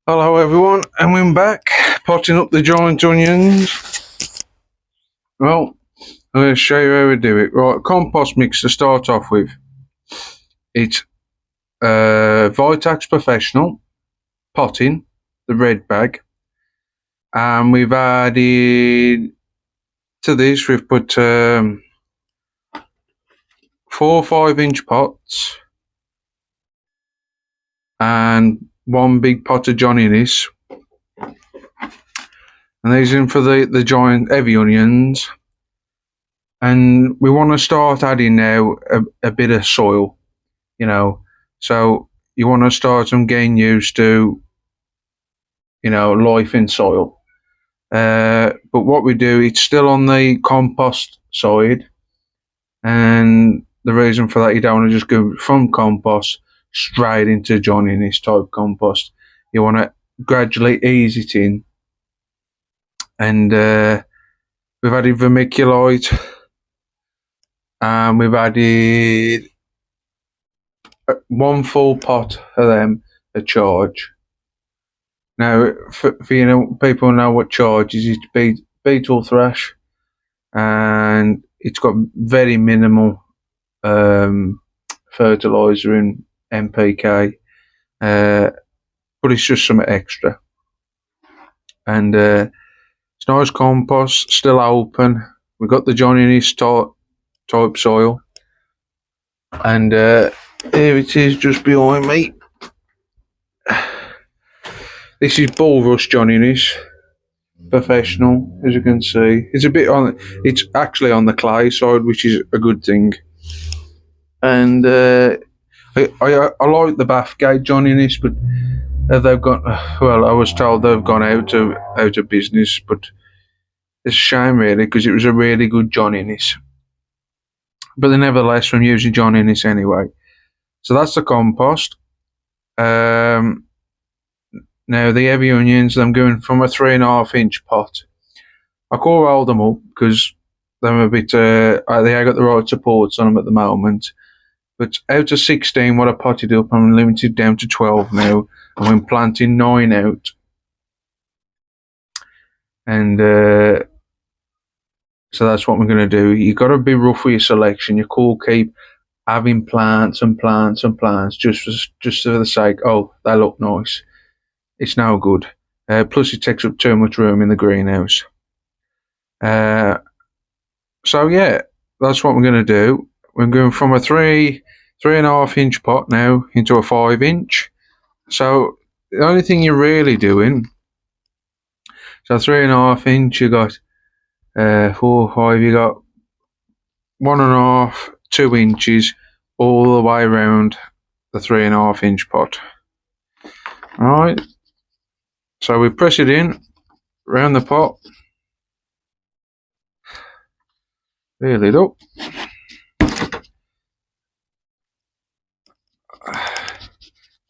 Hello everyone, and we're back potting up the giant onions. Well, I'm going to show you how we do it. Right, compost mix to start off with. It's Vitax Professional potting, the red bag, and we've added to this. We've put 4 5-inch pots and one big pot of Johnny this, and these in for the giant heavy onions. And we want to start adding now a bit of soil, so you want to start them getting used to, life in soil. But what we do, it's still on the compost side, and the reason for that, you don't want to just go from compost straight into joining this type compost. You want to gradually ease it in, and we've added vermiculite, and we've added one full pot of them a charge. Now, for people know what charge is, it's beetle thrash, and it's got very minimal fertilizer in NPK, but it's just some extra. And it's nice compost, still open. We've got the Johnny Nis type soil, and here it is just behind me. This is Bulrush Johnny Nis Professional, as you can see. It's actually on the clay side, which is a good thing. And I like the Bathgate Johnny Nis, but they've got, well, I was told they've gone out of business, but it's a shame really, because it was a really good Johnny Nis. But nevertheless, I'm using Johnny Nis anyway. So that's the compost. Now the heavy onions, I'm going from a 3.5-inch pot. I can't roll them up because they're a bit, they ain't got the right supports on them at the moment. But out of 16, what I potted up, I'm limited down to 12 now. And I'm planting 9 out. And so that's what we're going to do. You've got to be rough with your selection. You can't keep having plants and plants and plants just for the sake, oh, they look nice. It's no good. Plus, it takes up too much room in the greenhouse. So yeah, that's what we're going to do. We're going from a 3.5-inch pot now into a 5-inch. So the only thing you're really doing, so 3.5-inch, you got 4, 5, you got 1.5, 2 inches all the way around the 3.5-inch pot. All right. So we press it in around the pot, fill it up.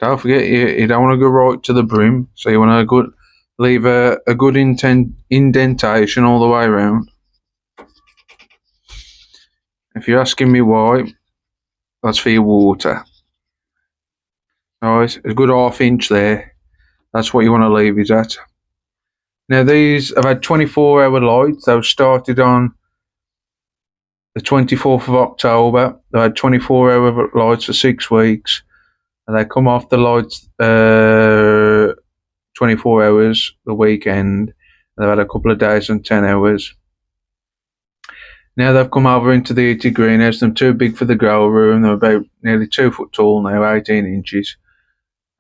Don't forget, you don't want to go right to the brim, so you want to leave a good indentation all the way around. If you're asking me why, that's for your water. Alright, a good 1/2 inch there. That's what you want to leave it at. Now these have had 24-hour lights. They've started on the 24th of October. They had 24-hour lights for 6 weeks. And they come off the lights 24 hours the weekend. They've had a couple of days on 10 hours. Now they've come over into the heated greenhouse. They're too big for the grow room. They're about nearly 2 foot tall now, 18 inches.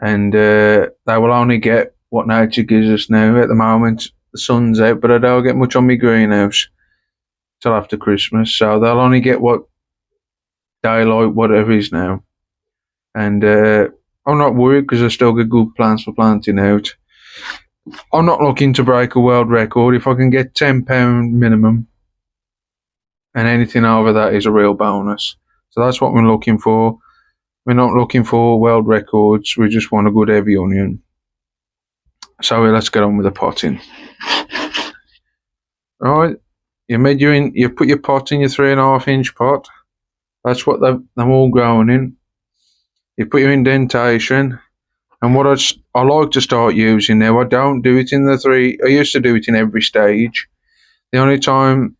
And they will only get what nature gives us now. At the moment, the sun's out, but I don't get much on my greenhouse till after Christmas. So they'll only get what daylight, whatever is now. And I'm not worried because I still get good plants for planting out. I'm not looking to break a world record. If I can get £10 minimum, and anything over that is a real bonus. So that's what we're looking for. We're not looking for world records. We just want a good heavy onion. So let's get on with the potting. Alright, you put your pot in your 3.5-inch pot. That's what they're all growing in. You put your indentation, And what I like to start using now, I don't do it in the three. I used to do it in every stage. The only time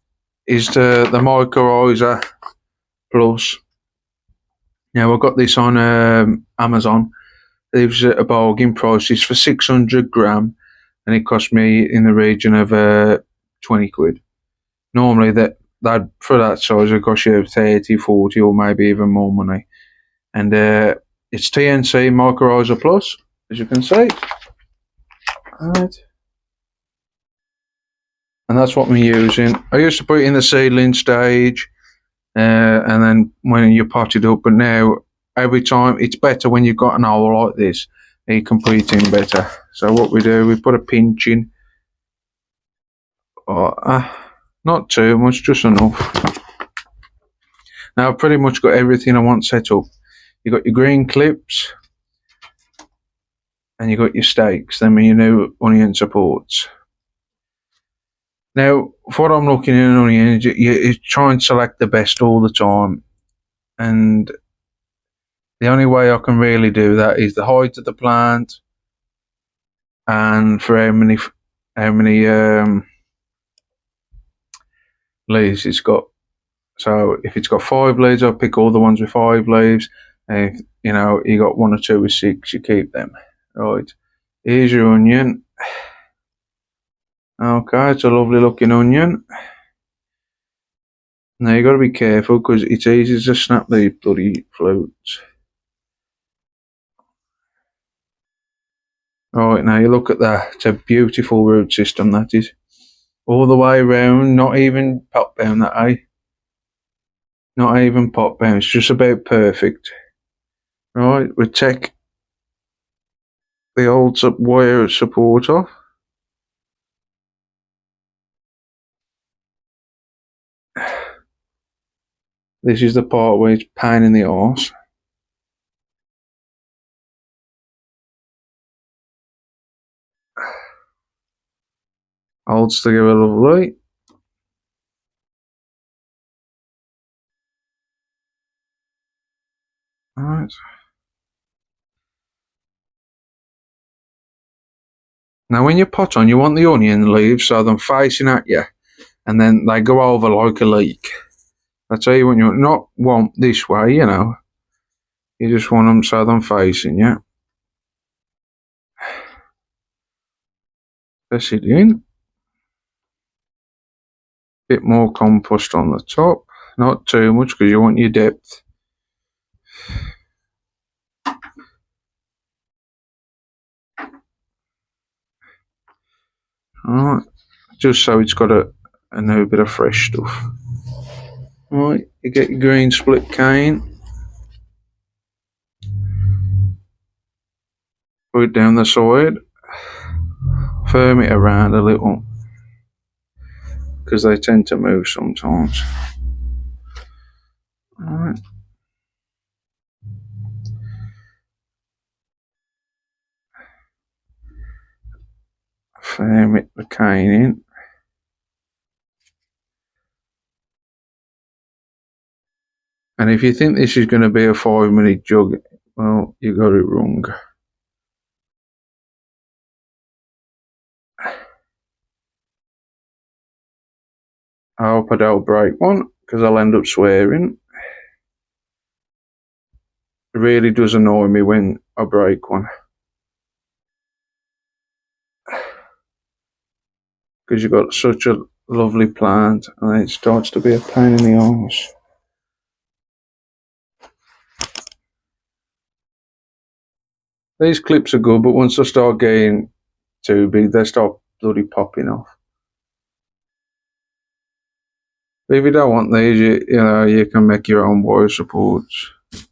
is the mycorrhiza plus. Now I got this on Amazon. It was at a bargain price. It's for 600 gram, and it cost me in the region of 20 quid. Normally that for that size it cost you 30, 40, or maybe even more money. And it's TNC Mycorrhiza Plus, as you can see. Right. And that's what I'm using. I used to put it in the seedling stage, and then when you pot it up, but now every time it's better when you've got an hole like this, you can put it in better. So what we do, we put a pinch in, not too much, just enough. Now I've pretty much got everything I want set up. You got your green clips, and you got your stakes, then your new onion supports. Now, what I'm looking at an onion, you try and select the best all the time, and the only way I can really do that is the height of the plant and for how many leaves it's got. So if it's got 5 leaves, I'll pick all the ones with 5 leaves. If you got 1 or 2 with 6, you keep them. Right. Here's your onion. Okay, it's a lovely looking onion. Now you got to be careful because it's easy to snap the bloody flutes. Right, now you look at that. It's a beautiful root system, that is. All the way around, not even pot bound, that, eh? Not even pot bound, it's just about perfect. Right, we take the old wire support off. This is the part where it's pain in the arse. Holds together lovely. Right. Now when you pot on, you want the onion leaves so they're facing at you, and then they go over like a leak. That's how you want you not want this way, You just want them so they're facing you. Press it in. Bit more compost on the top, not too much because you want your depth. Alright, just so it's got a new bit of fresh stuff. Alright, you get your green split cane, put it down the side, firm it around a little because they tend to move sometimes. Alright. Firm it, the cane in. And if you think this is going to be a 5-minute jug, well, you got it wrong. I hope I don't break one because I'll end up swearing. It really does annoy me when I break one. Because you've got such a lovely plant and it starts to be a pain in the arse. These clips are good, but once they start getting too big, they start bloody popping off. But if you don't want these, you can make your own wire supports. It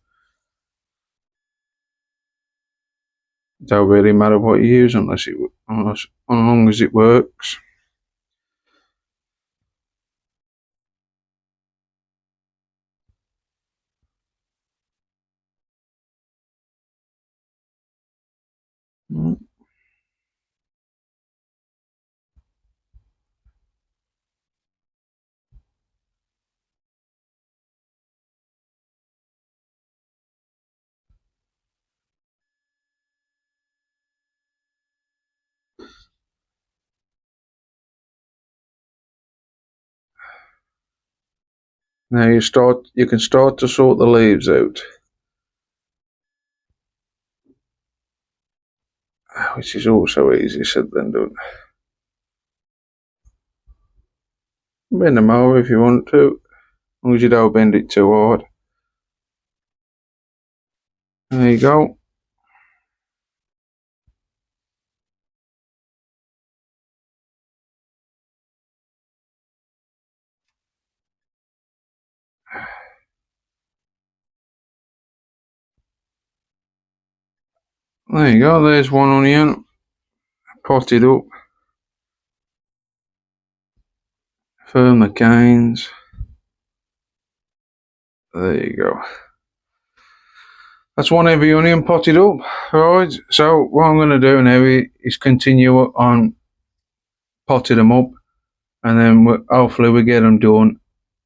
don't really matter what you use unless as long as it works. Mm. Now you can start to sort the leaves out, which is also easier said than done. Bend them over if you want to, as long as you don't bend it too hard. There you go. There you go, there's one onion, potted up. Firm the canes. There you go. That's one heavy onion potted up. Right, so what I'm going to do now is continue on potting them up, and then hopefully we get them done,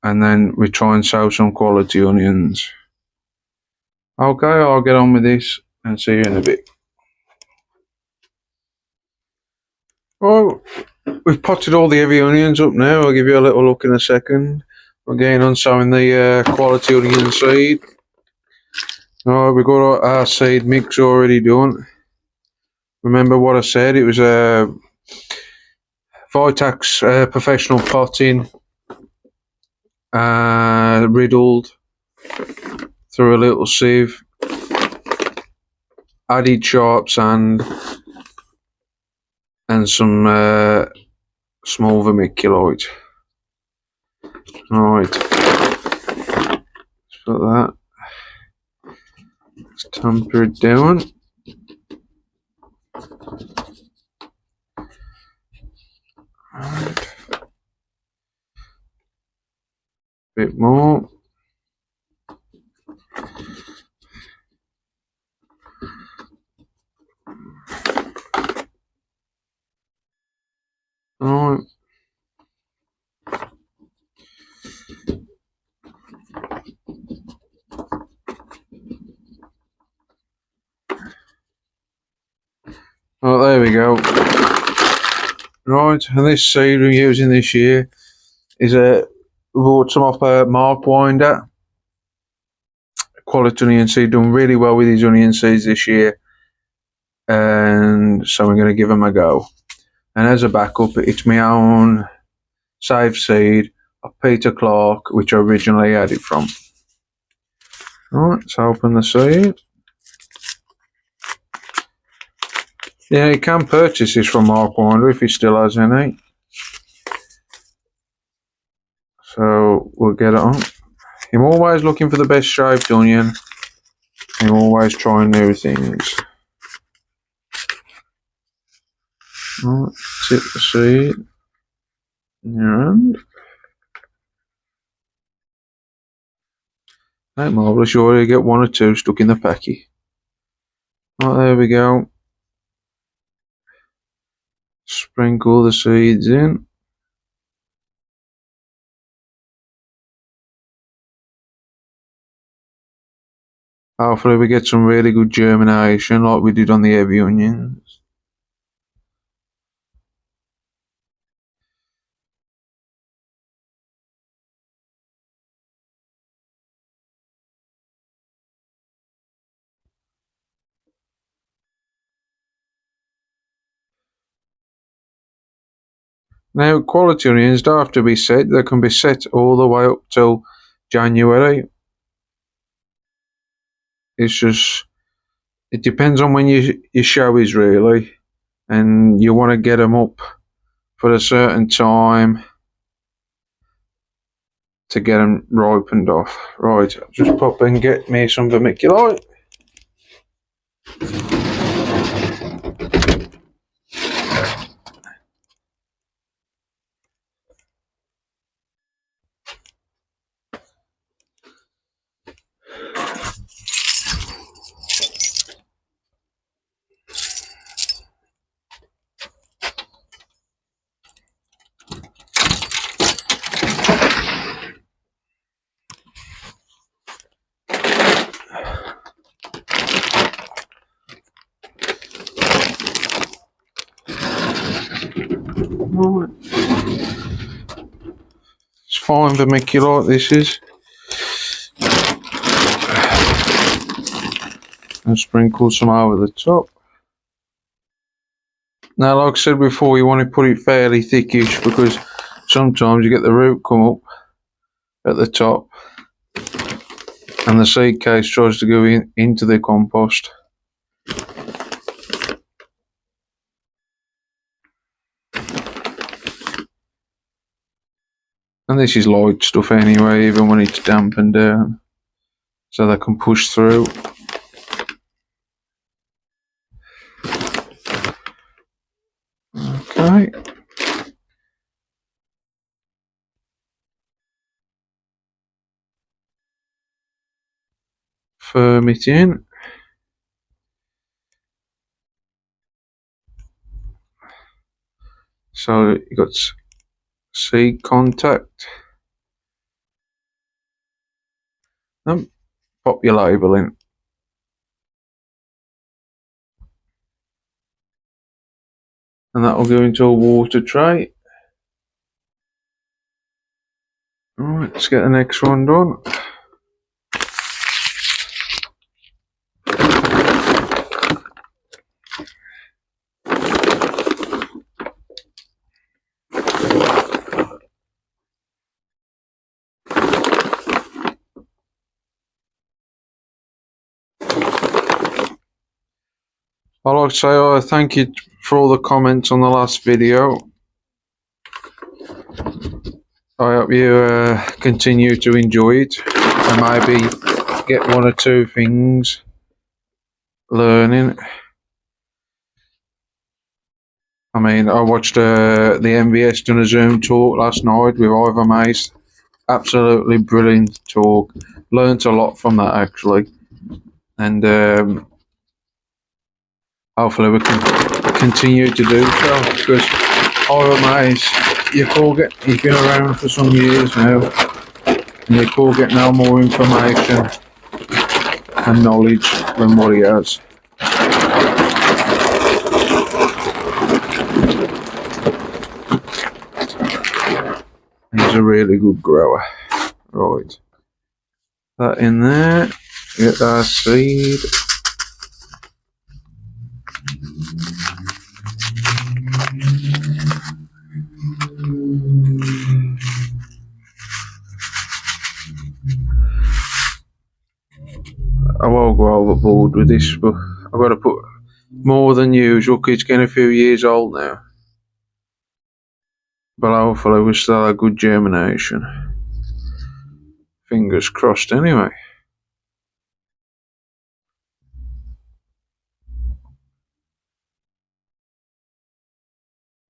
and then we try and sow some quality onions. Okay, I'll get on with this and see you in a bit. Well, we've potted all the heavy onions up now. I'll give you a little look in a second. We're getting on sowing the quality onion seed. Alright, we've got our seed mix already done. Remember what I said, it was a Vitax professional potting, riddled through a little sieve, added sharp sand and some small vermiculite. Alright, let's put that. Let's tamper it down. Right. Bit more. Alright. Oh, there we go. Right, and this seed we're using this year is we bought some off Mark Winder. Quality onion seed, done really well with these onion seeds this year, and so I'm going to give them a go. And as a backup, it's my own saved seed of Peter Clark, which I originally had it from. Right, let's open the seed. Yeah, you can purchase this from Mark Winder if he still has any. So we'll get it on. I'm always looking for the best shaped onion. I'm always trying new things. Right, tip the seed in your hand. Ain't marvellous, you already get one or two stuck in the packy. Right, there we go. Sprinkle the seeds in. Hopefully we get some really good germination like we did on the heavy onions. Now, quality onions don't have to be set, they can be set all the way up till January. It's just, it depends on when your show is really, and you want to get them up for a certain time to get them ripened off. Right, I'll just pop and get me some vermiculite. Right. It's fine vermiculite, this is. and sprinkle some over the top. Now, like I said before, you want to put it fairly thickish because sometimes you get the root come up at the top and the seed case tries to go into the compost. And this is light stuff anyway, even when it's dampened down, so they can push through. Okay. Firm it in. So you got seed contact. And pop your label in. And that will go into a water tray. Alright, let's get the next one done. I'd like to say thank you for all the comments on the last video. I hope you continue to enjoy it and maybe get one or two things learning. I mean, I watched the MVS done a Zoom talk last night with Ivor Mace. Absolutely brilliant talk. Learned a lot from that actually, and hopefully we can continue to do so because Ivor Mace, he's been around for some years now, and you could get no more information and knowledge than what he has. He's a really good grower. Right, that in there, get that seed. I won't go overboard with this, but I've got to put more than usual because it's getting a few years old now. But hopefully we still have good germination. Fingers crossed anyway.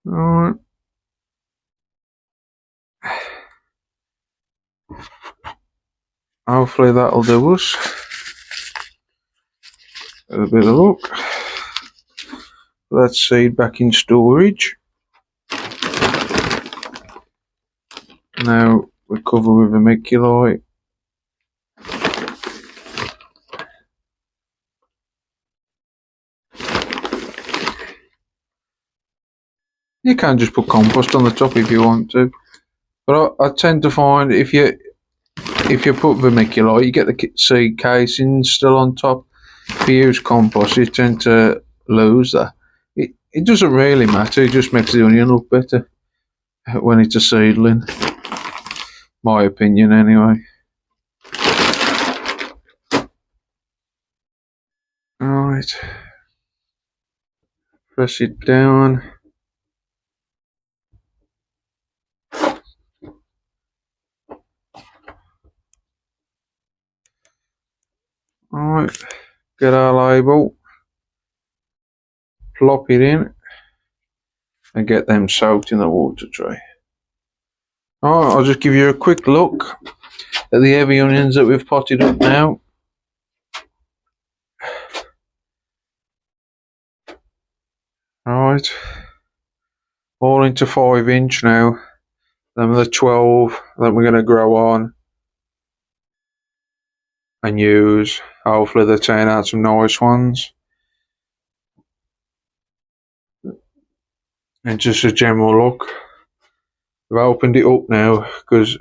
Alright. Hopefully that'll do us. A bit of luck. Put that seed back in storage. Now we cover with vermiculite. You can just put compost on the top if you want to, but I tend to find if you put vermiculite, you get the seed casings still on top. If you use compost, you tend to lose that. It doesn't really matter. It just makes the onion look better when it's a seedling. My opinion, anyway. Alright. Press it down. Alright. Get our label. Plop it in. And get them soaked in the water tray. Alright, I'll just give you a quick look at the heavy onions that we've potted up now. Alright. All into 5-inch now. Then the 12 that we're going to grow on and use. Hopefully they turn out some nice ones. And just a general look. I've opened it up now because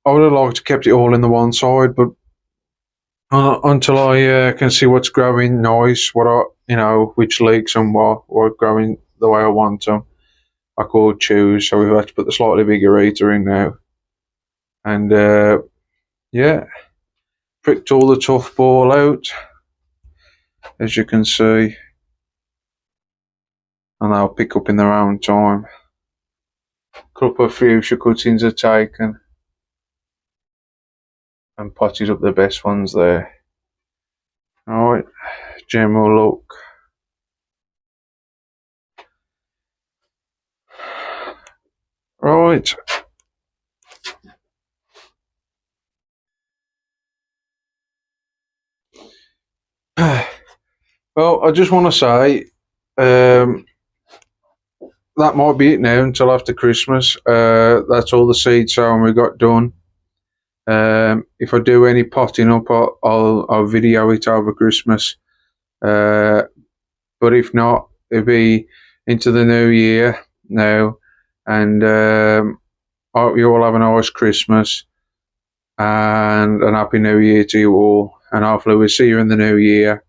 I would have liked to kept it all in the one side, but until I can see what's growing nice, what I, which leeks and what are growing the way I want them. I could choose, so we've had to put the slightly bigger heater in now. And yeah, pricked all the tough ball out, as you can see, and they'll pick up in their own time. Couple of fuchsia cuttings are taken and potted up the best ones there. Alright, general look. Right. Well, I just want to say that might be it now until after Christmas. That's all the seed sowing we got done. If I do any potting up, I'll video it over Christmas. But if not, it'll be into the new year now. And I hope you all have a nice Christmas and an happy new year to you all. And hopefully we'll see you in the new year.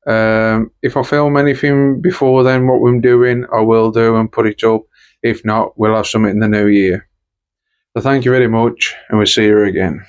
If I film anything before then, what we're doing, I will do and put it up. If not, we'll have something in the new year. So thank you very much, and we'll see you again.